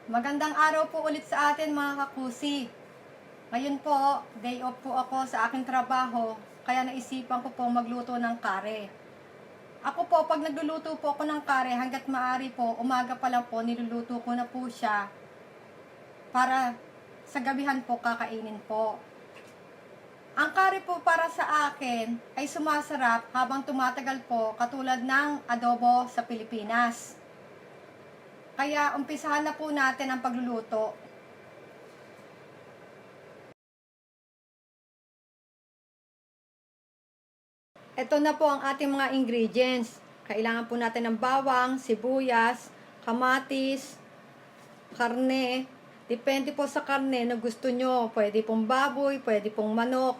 Magandang araw po ulit sa atin mga kakusi. Ngayon po, day off po ako sa aking trabaho, kaya naisipan ko po magluto ng kare. Ako po, pag nagluluto po ako ng kare, hanggat maaari po, umaga pa lang po, niluluto ko na po siya para sa gabihan po kakainin po. Ang kare po para sa akin ay sumasarap habang tumatagal po katulad ng adobo sa Pilipinas. Kaya umpisahan na po natin ang pagluluto. Ito na po ang ating mga ingredients. Kailangan po natin ng bawang, sibuyas, kamatis, karne. Depende po sa karne na gusto nyo. Pwede pong baboy, pwede pong manok,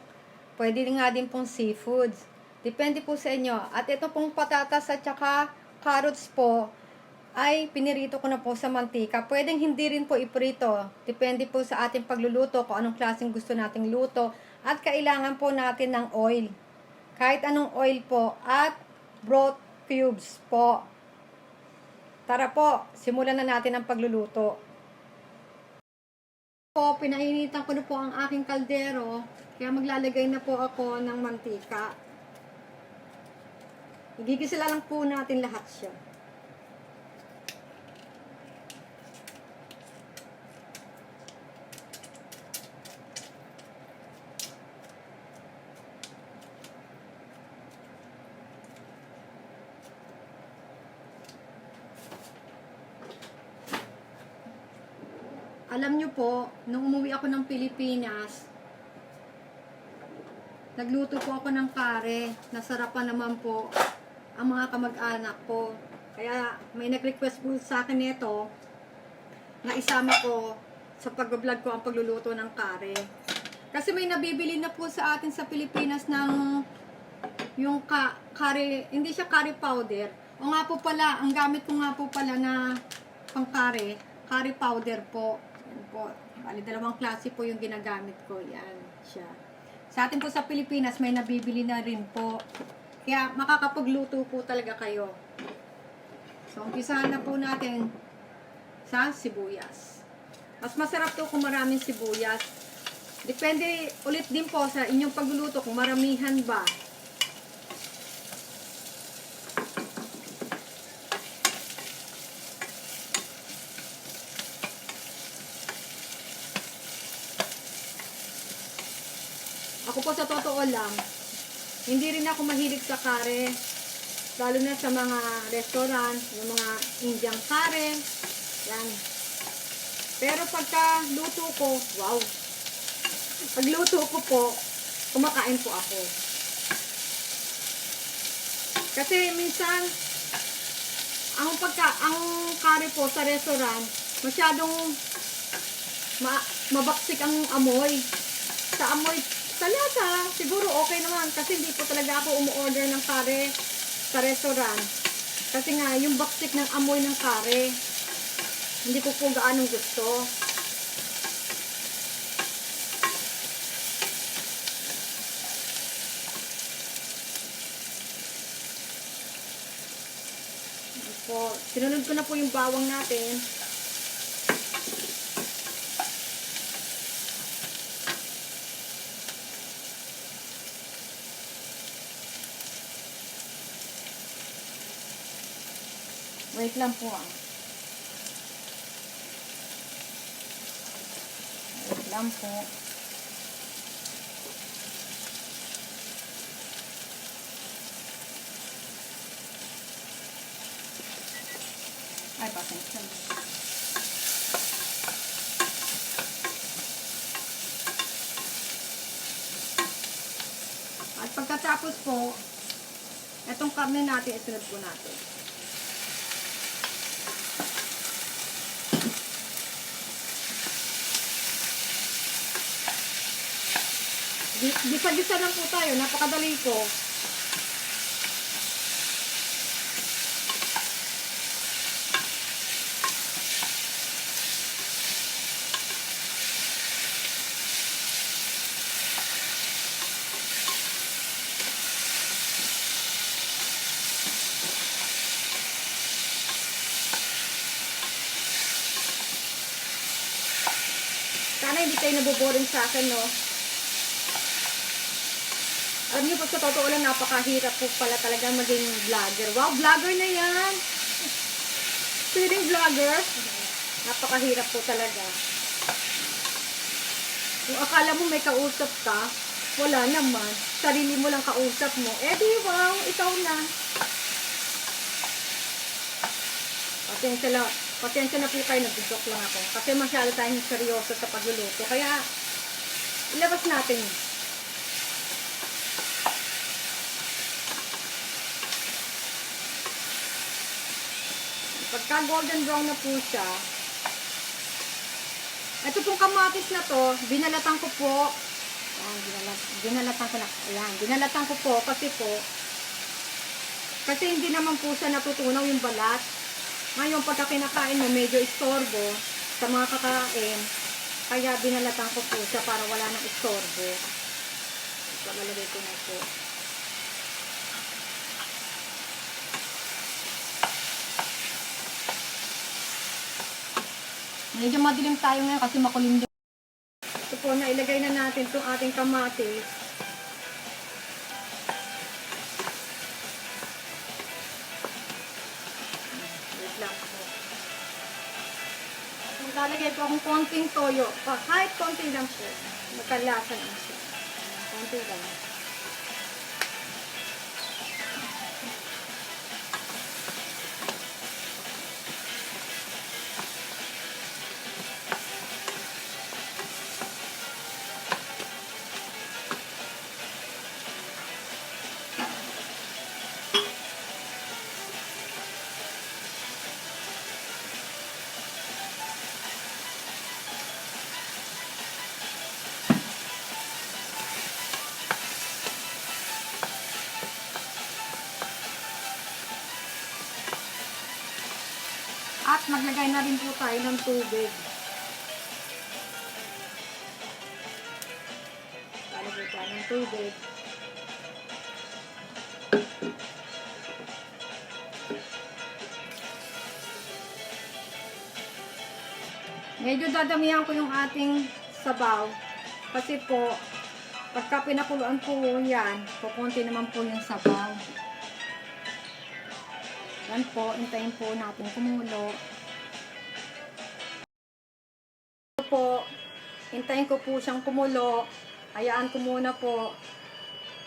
pwede nga din pong seafoods. Depende po sa inyo. At ito pong patatas at saka carrots po, ay pinirito ko na po sa mantika. Pwedeng hindi rin po iprito. Depende po sa ating pagluluto kung anong klaseng gusto nating luto. At kailangan po natin ng oil. Kahit anong oil po. At broth cubes po. Tara po, simulan na natin ang pagluluto. Po, pinainitan ko na po ang aking kaldero. Kaya maglalagay na po ako ng mantika. Igigisa lang po natin lahat siya. Alam nyo po, nung umuwi ako ng Pilipinas, nagluto po ako ng kare. Nasarapan naman po ang mga kamag-anak ko. Kaya may nag-request po sa akin nito na isama ko sa pag-vlog ko ang pagluluto ng kare. Kasi may nabibili na po sa atin sa Pilipinas ng yung kare, hindi siya kare powder. O nga po pala, ang gamit ko nga po pala na pang kare powder po. Po. Bali, dalawang klase po yung ginagamit ko. Yan, siya. Sa atin po sa Pilipinas, may nabibili na rin po. Kaya makakapagluto po talaga kayo. So, umpisahan na po natin sa sibuyas. Mas masarap to kung maraming sibuyas. Depende ulit din po sa inyong pagluluto kung maramihan ba. Ako po sa totoo lang, hindi rin ako mahilig sa kare. Lalo na sa mga restaurant, yung mga Indian kare. Yan. Pero pagka luto ko, wow. Pagluto ko po, kumakain po ako. Kasi minsan, ang kare po sa restaurant, masyadong mabaksik ang amoy. Sa amoy, sa lasa, siguro okay naman. Kasi hindi po talaga ako umu-order ng kare sa restaurant. Kasi nga, yung baksik ng amoy ng kare, hindi ko po gaanong gusto. Po, sinunod ko na po yung bawang natin. Wait lang po ah. Wait lang po. Ay, pasensya. At pagkatapos po, etong karne natin, isunod po natin. Gisa-gisa lang po tayo, napakadali po. Sana hindi kayo naboboring sa akin, no? Alam niyo po, sa totoo lang, napakahirap po pala talaga maging vlogger. Wow, vlogger na yan! Feeling vlogger? Napakahirap po talaga. Kung akala mo may kausap ka, wala naman. Sarili mo lang kausap mo. Eh di, wow, ikaw na. Pasensya na po kayo, nag-joke lang ako. Kasi masyado tayong seryoso sa pagluluto. Kaya, ilabas natin. Pagka golden brown na po siya, ito pong kamatis na to, binalatan ko po. Ayan, binalatan ko na. Ayan, binalatan ko po kasi hindi naman po siya natutunaw yung balat. Ngayon, pagka kinakain mo, medyo istorbo sa mga kakain. Kaya binalatan ko po siya para wala nang istorbo. So, lalagay ko na po. Medyo madilim tayo ngayon kasi makulimlim. Ito po, nailagay na natin itong ating kamatis. Wait lang po. Maglalagay po akong konting toyo. Kahit konti lang po. Magkalasa naman siya. Konti lang. At maglagay na rin po tayo ng tubig. Lalagay tayo ng tubig. Medyo dadamihan ko yung ating sabaw. Kasi po, pagka pinakuluan po yan, kukunti naman po yung sabaw. Yan po, hintayin po natin kumulo. Po, hintayin ko po siyang kumulo. Hayaan ko muna po.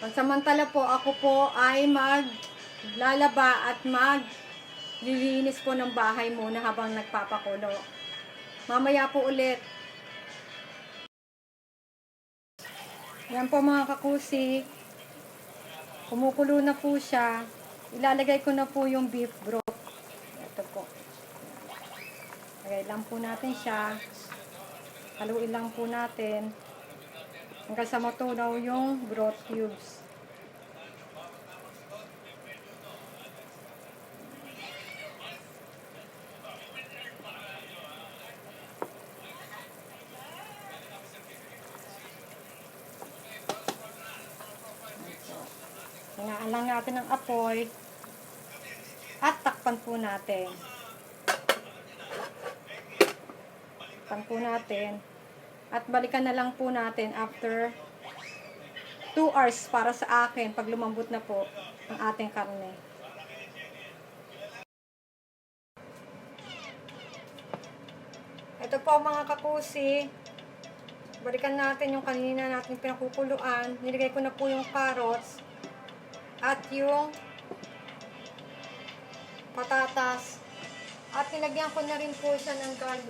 Pansamantala po, ako po ay maglalaba at maglilinis po ng bahay muna habang nagpapakulo. Mamaya po ulit. Yan po mga kakusi. Kumukulo na po siya. Ilalagay ko na po yung beef broth. Ito po. Lagay lang po natin siya. Haluin lang po natin. Hanggang sa matunaw yung broth cubes. Hingaan lang natin ang apoy. At takpan po natin. Takpan po natin. At balikan na lang po natin after 2 hours para sa akin pag lumambot na po ang ating karne. Ito po mga kakusi. Balikan natin yung kanina natin pinakukuluan. Nilagay ko na po yung carrots at yung patatas. At nilagyan ko na rin po siya ng curry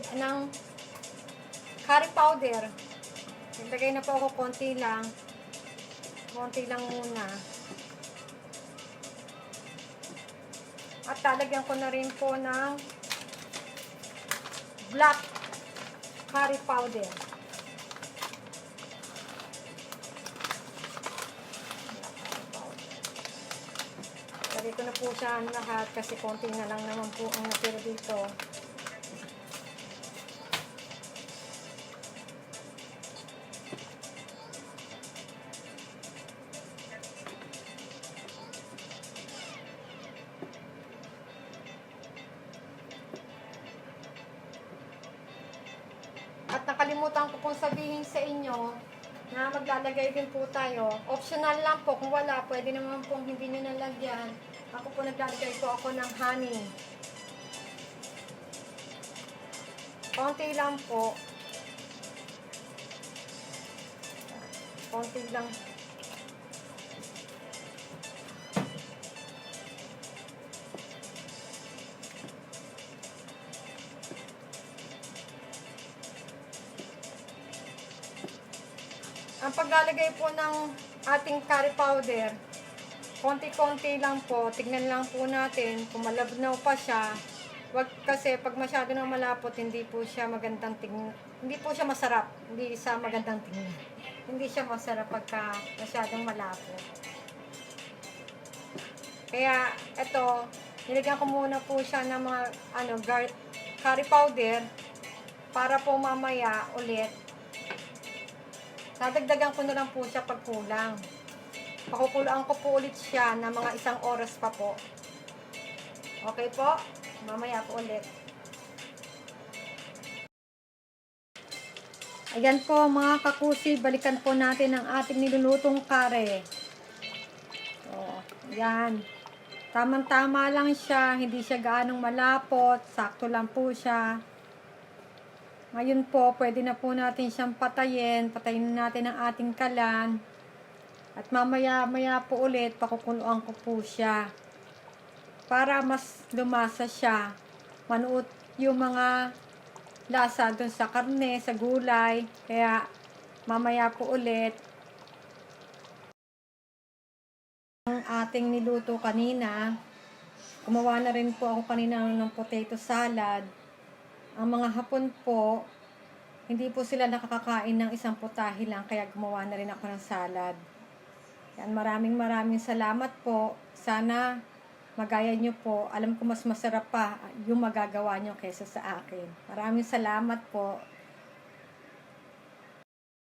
powder. Nilagay na po ako konti lang. Konti lang muna. At talagyan ko na rin po ng black curry powder. Lagay ko na po siya lahat kasi konti na lang naman po ang natira dito. at nakalimutan ko pong sabihin sa inyo na maglalagay din po tayo. Optional lang po, kung wala, pwede naman pong hindi nyo nalagyan. Ako po naglalagay po ako ng honey. Konti lang po. Konti lang. Ang paglalagay po ng ating curry powder, konti-konti lang po. Tignan lang po natin kung malabnaw pa siya. Wag kasi pag masyado nang malapot, hindi po siya magandang tingnan. Hindi po siya masarap. Hindi siya magandang tingnan. Hindi siya masarap pagka masyadong malapot. Kaya ito, nilagyan ko muna po siya ng mga curry powder para po mamaya ulit dadagdagan ko na lang po siya pag kulang. Pakukuluan ko po ulit siya na mga 1 oras pa po. Okay po? Mamaya po ulit. Ayan po mga kakusi, balikan po natin ang ating nilulutong kare. So, ayan. Tamang-tama lang siya, hindi siya gaanong malapot, sakto lang po siya. Ngayon po, pwede na po natin siyang patayin. Patayin natin ang ating kalan. At mamaya-maya po ulit, pakukuluan ko po siya. Para mas lumasa siya. Manuot yung mga lasa dun sa karne, sa gulay. Kaya mamaya po ulit. Ang ating niluto kanina. Gumawa na rin po ako kanina ng potato salad. Ang mga Hapon po, hindi po sila nakakakain ng isang putahe lang, kaya gumawa na rin ako ng salad. Yan, maraming salamat po. Sana magaya nyo po. Alam ko mas masarap pa yung magagawa nyo kaysa sa akin. Maraming salamat po.